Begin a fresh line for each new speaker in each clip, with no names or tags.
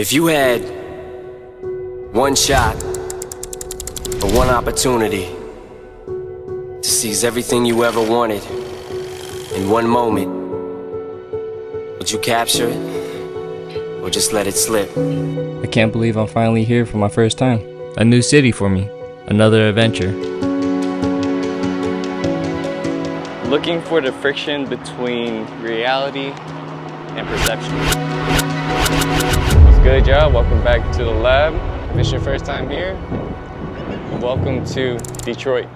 If you had one shot or one opportunity to seize everything you ever wanted in one moment, would you capture it or just let it slip?
I can't believe I'm finally here for my first time. A new city for me, another adventure. Looking for the friction between reality and perception. What's good, y'all? Welcome back to the lab. If it's your first time here, welcome to Detroit.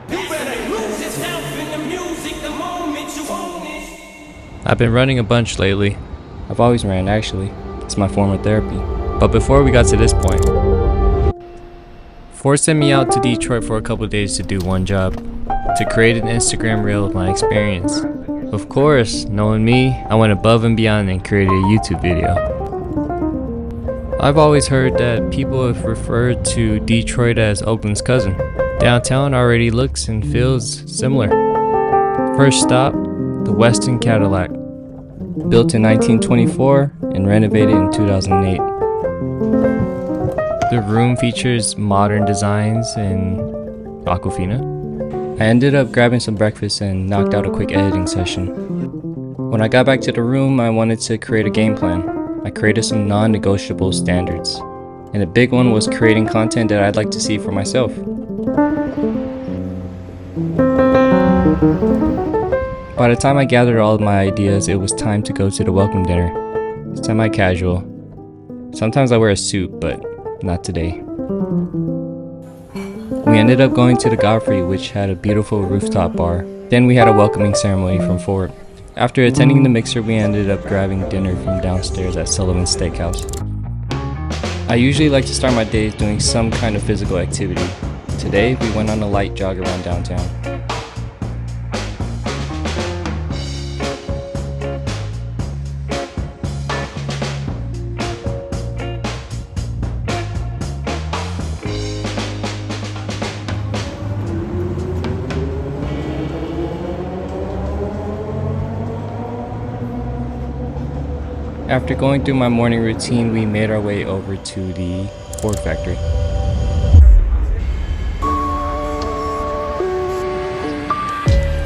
I've been running a bunch lately. I've always ran, actually. It's my form of therapy. But before we got to this point, Ford sent me out to Detroit for a couple days to do one job, to create an Instagram reel of my experience. Of course, knowing me, I went above and beyond and created a YouTube video. I've always heard that people have referred to Detroit as Oakland's cousin. Downtown already looks and feels similar. First stop, the Westin Cadillac. Built in 1924 and renovated in 2008. The room features modern designs and Aquafina. I ended up grabbing some breakfast and knocked out a quick editing session. When I got back to the room, I wanted to create a game plan. I created some non-negotiable standards. And the big one was creating content that I'd like to see for myself. By the time I gathered all of my ideas, it was time to go to the welcome dinner. Semi-casual. Sometimes I wear a suit, but not today. We ended up going to the Godfrey, which had a beautiful rooftop bar. Then we had a welcoming ceremony from Ford. After attending the mixer, we ended up grabbing dinner from downstairs at Sullivan's Steakhouse. I usually like to start my days doing some kind of physical activity. Today, we went on a light jog around downtown. After going through my morning routine, we made our way over to the Ford factory.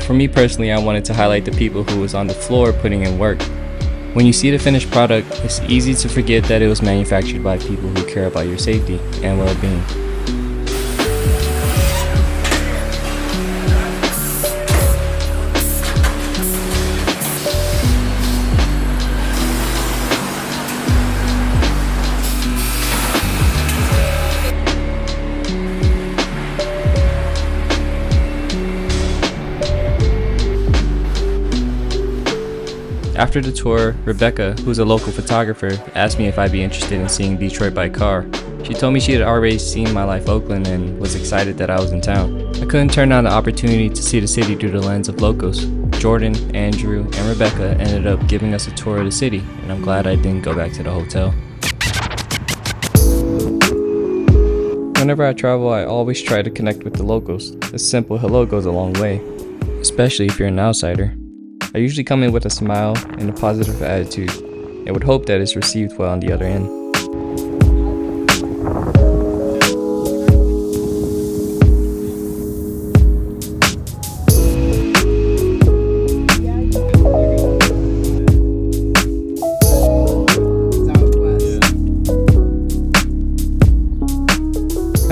For me personally, I wanted to highlight the people who was on the floor putting in work. When you see the finished product, it's easy to forget that it was manufactured by people who care about your safety and well-being. After the tour, Rebecca, who's a local photographer, asked me if I'd be interested in seeing Detroit by car. She told me she had already seen My Life Oakland and was excited that I was in town. I couldn't turn down the opportunity to see the city through the lens of locals. Jordan, Andrew, and Rebecca ended up giving us a tour of the city, and I'm glad I didn't go back to the hotel. Whenever I travel, I always try to connect with the locals. A simple hello goes a long way, especially if you're an outsider. I usually come in with a smile and a positive attitude, and would hope that it's received well on the other end.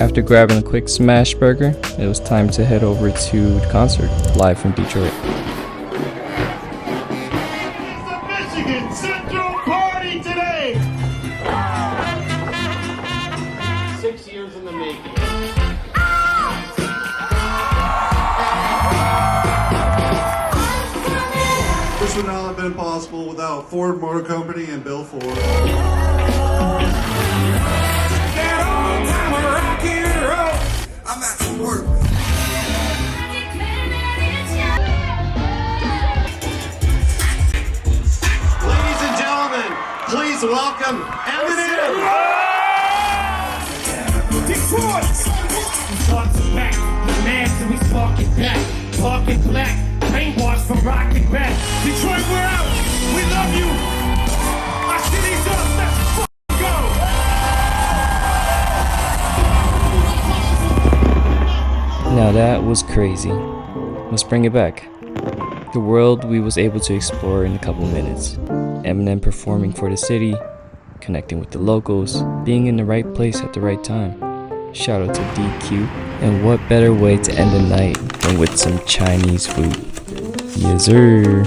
After grabbing a quick smash burger, it was time to head over to the concert, live from Detroit.
Central Party today! 6 years in the making.
This would not have been possible without Ford Motor Company and Bill Ford.
I'm at work.
Please welcome Eminem!
Detroit! We talk back, the man till we sparking back, talking black, brainwashed from rocking back. Detroit, we're out! We love you! Our city's up, let's go!
Now that was crazy. Let's bring it back. The world we was able to explore in a couple minutes. Eminem performing for the city, connecting with the locals, being in the right place at the right time. Shout out to DQ. And what better way to end the night than with some Chinese food? Yes sir.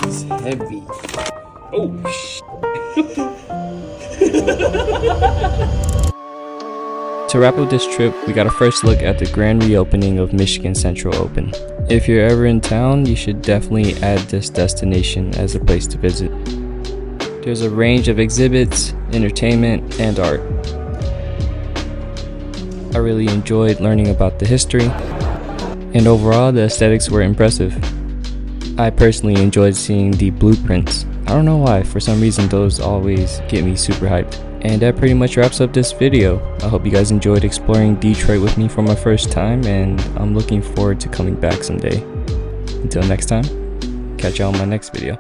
It's heavy. Oh,
To wrap up this trip, we got a first look at the grand reopening of Michigan Central Open. If you're ever in town, you should definitely add this destination as a place to visit. There's a range of exhibits, entertainment, and art. I really enjoyed learning about the history, and overall the aesthetics were impressive. I personally enjoyed seeing the blueprints. I don't know why, for some reason those always get me super hyped. And that pretty much wraps up this video. I hope you guys enjoyed exploring Detroit with me for my first time, and I'm looking forward to coming back someday. Until next time, catch y'all in my next video.